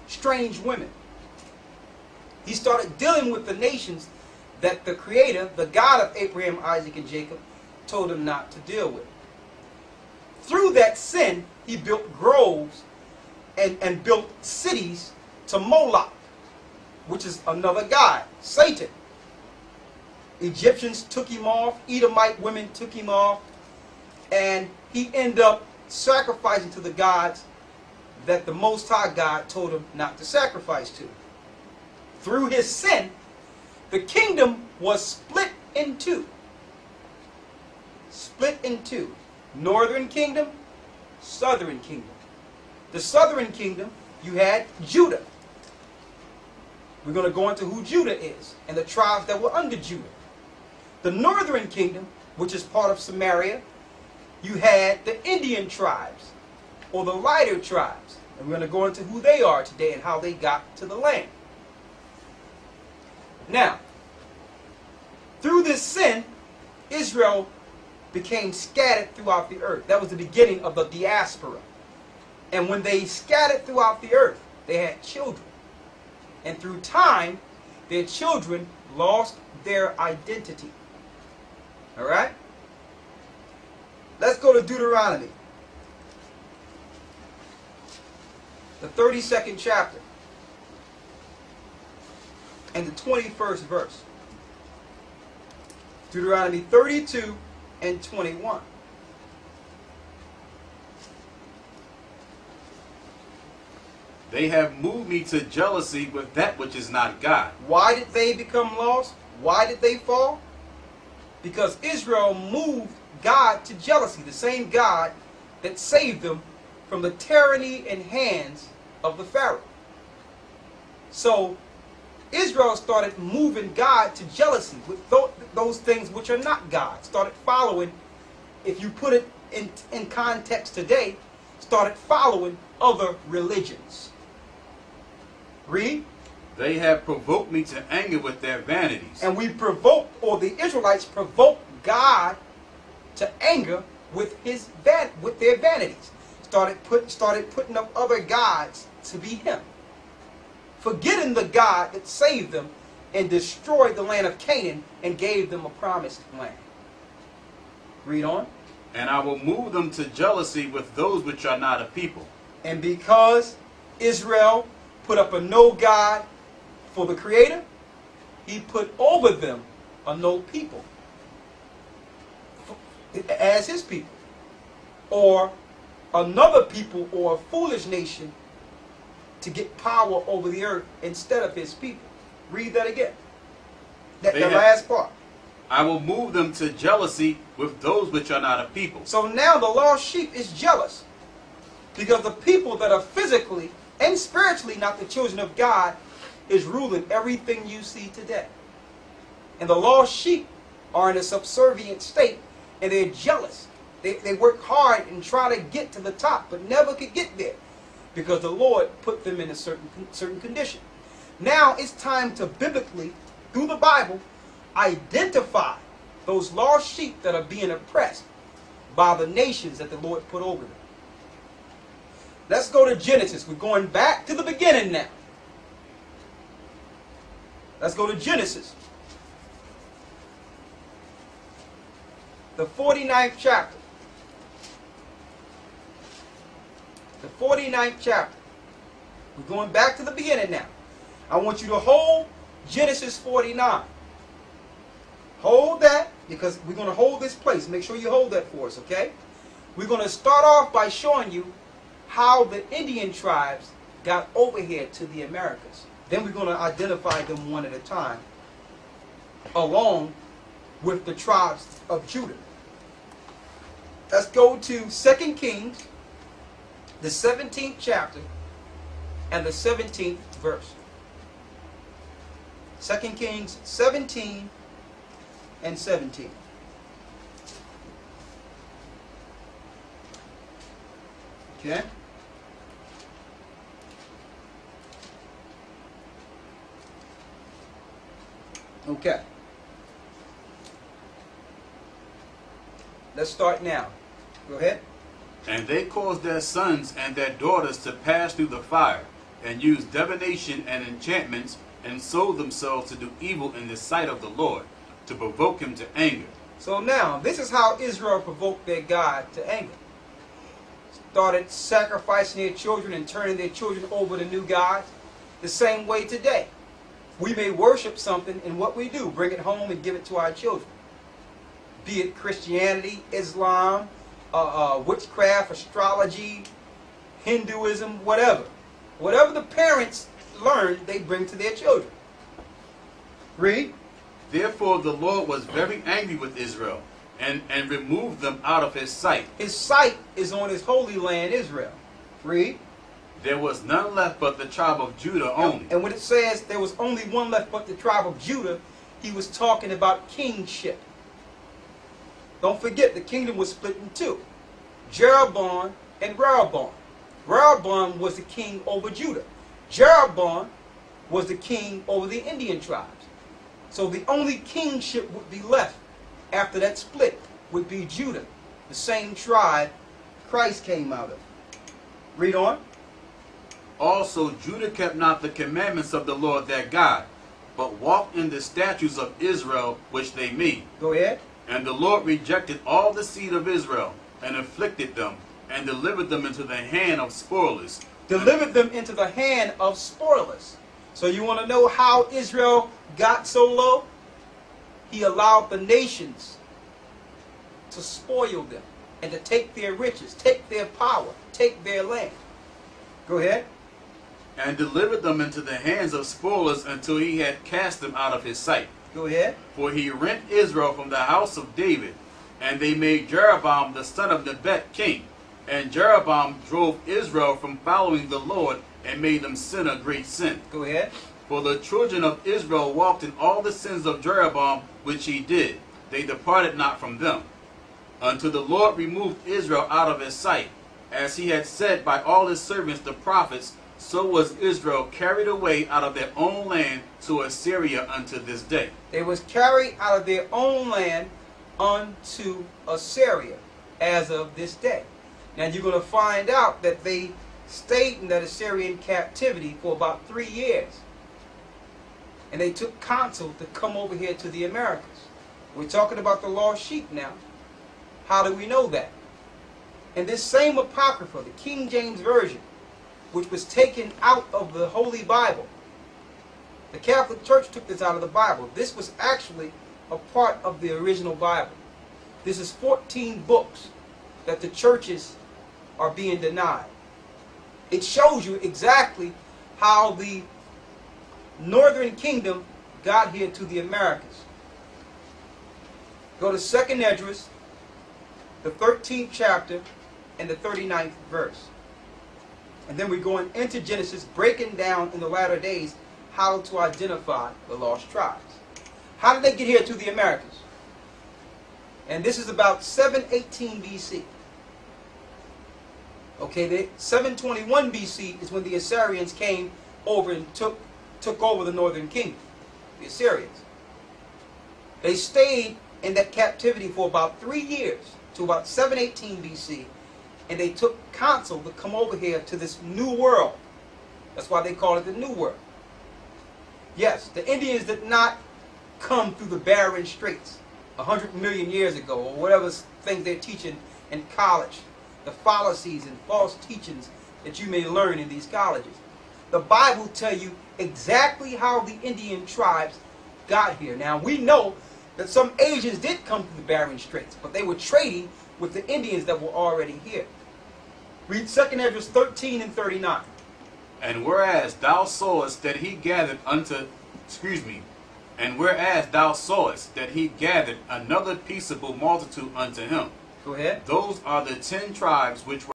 strange women. He started dealing with the nations that the Creator, the God of Abraham, Isaac, and Jacob, told him not to deal with. Through that sin, he built groves and built cities to Moloch, which is another god, Satan. Egyptians took him off, Edomite women took him off, and he ended up sacrificing to the gods that the Most High God told him not to sacrifice to. Through his sin, the kingdom was split in two. Split in two. Northern kingdom, southern kingdom. The southern kingdom, you had Judah. We're going to go into who Judah is and the tribes that were under Judah. The northern kingdom, which is part of Samaria, you had the Indian tribes, or the lighter tribes. And we're going to go into who they are today and how they got to the land. Now, through this sin, Israel became scattered throughout the earth. That was the beginning of the diaspora. And when they scattered throughout the earth, they had children. And through time, their children lost their identity. All right? Let's go to Deuteronomy, the 32nd chapter, and the 21st verse. Deuteronomy 32 and 21. They have moved me to jealousy with that which is not God. Why did they become lost? Why did they fall? Because Israel moved God to jealousy, the same God that saved them from the tyranny and hands of the Pharaoh. So Israel started moving God to jealousy with those things which are not God. Started following, if you put it in context today, started following other religions. Read. They have provoked me to anger with their vanities. And we provoked, or the Israelites provoked God to anger with their vanities. Started putting up other gods to be him. Forgetting the God that saved them and destroyed the land of Canaan and gave them a promised land. Read on. And I will move them to jealousy with those which are not a people. And because Israel put up a no God for the Creator, he put over them a no people as his people, or another people, or a foolish nation to get power over the earth instead of his people. Read that again. The last part. I will move them to jealousy with those which are not a people. So now the lost sheep is jealous because the people that are physically and spiritually not the children of God is ruling everything you see today. And the lost sheep are in a subservient state, and they're jealous. They work hard and try to get to the top, but never could get there because the Lord put them in a certain condition. Now it's time to biblically, through the Bible, identify those lost sheep that are being oppressed by the nations that the Lord put over them. Let's go to Genesis. We're going back to the beginning now. Let's go to Genesis, the 49th chapter. The 49th chapter. We're going back to the beginning now. I want you to hold Genesis 49. Hold that, because we're going to hold this place. Make sure you hold that for us, okay? We're going to start off by showing you how the Indian tribes got over here to the Americas. Then we're going to identify them one at a time, along with the tribes of Judah. Let's go to 2 Kings, the 17th chapter, and the 17th verse. 2 Kings 17 and 17. Okay? Okay. Let's start now. Go ahead. And they caused their sons and their daughters to pass through the fire, and used divination and enchantments, and sold themselves to do evil in the sight of the Lord, to provoke him to anger. So now, this is how Israel provoked their God to anger. Started sacrificing their children and turning their children over to new gods. The same way today. We may worship something, and what we do, bring it home and give it to our children. Be it Christianity, Islam, witchcraft, astrology, Hinduism, whatever. Whatever the parents learn, they bring to their children. Read. Therefore the Lord was very angry with Israel, and removed them out of his sight. His sight is on his holy land, Israel. Read. There was none left but the tribe of Judah only. And when it says there was only one left but the tribe of Judah, he was talking about kingship. Don't forget, the kingdom was split in two. Jeroboam and Rehoboam. Rehoboam was the king over Judah. Jeroboam was the king over the Indian tribes. So the only kingship would be left after that split would be Judah, the same tribe Christ came out of. Read on. Also Judah kept not the commandments of the Lord their God, but walked in the statutes of Israel which they made. Go ahead. And the Lord rejected all the seed of Israel, and afflicted them, and delivered them into the hand of spoilers. Delivered them into the hand of spoilers. So you want to know how Israel got so low? He allowed the nations to spoil them and to take their riches, take their power, take their land. Go ahead. And delivered them into the hands of spoilers until he had cast them out of his sight. Go ahead. For he rent Israel from the house of David, and they made Jeroboam the son of Nebat king. And Jeroboam drove Israel from following the Lord, and made them sin a great sin. Go ahead. For the children of Israel walked in all the sins of Jeroboam which he did. They departed not from them, until the Lord removed Israel out of his sight. As he had said by all his servants the prophets, so was Israel carried away out of their own land to Assyria unto this day. They was carried out of their own land unto Assyria as of this day. Now you're going to find out that they stayed in that Assyrian captivity for about 3 years. And they took counsel to come over here to the Americas. We're talking about the lost sheep now. How do we know that? And this same Apocrypha, the King James Version, which was taken out of the Holy Bible. The Catholic Church took this out of the Bible. This was actually a part of the original Bible. This is 14 books that the churches are being denied. It shows you exactly how the Northern Kingdom got here to the Americas. Go to 2nd Esdras, the 13th chapter, and the 39th verse. And then we're going into Genesis, breaking down in the latter days how to identify the lost tribes. How did they get here to the Americas? And this is about 718 BC. Okay, 721 BC is when the Assyrians came over and took over the Northern Kingdom, the Assyrians. They stayed in that captivity for about 3 years, to about 718 BC, and they took counsel to come over here to this new world. That's why they call it the New World. Yes, the Indians did not come through the Bering Straits 100 million years ago, or whatever things they're teaching in college, the fallacies and false teachings that you may learn in these colleges. The Bible tells you exactly how the Indian tribes got here. Now, we know that some Asians did come through the Bering Straits, but they were trading with the Indians that were already here. Read 2nd Esdras 13 and 39. And whereas thou sawest that he gathered another peaceable multitude unto him. Go ahead. Those are the 10 tribes which were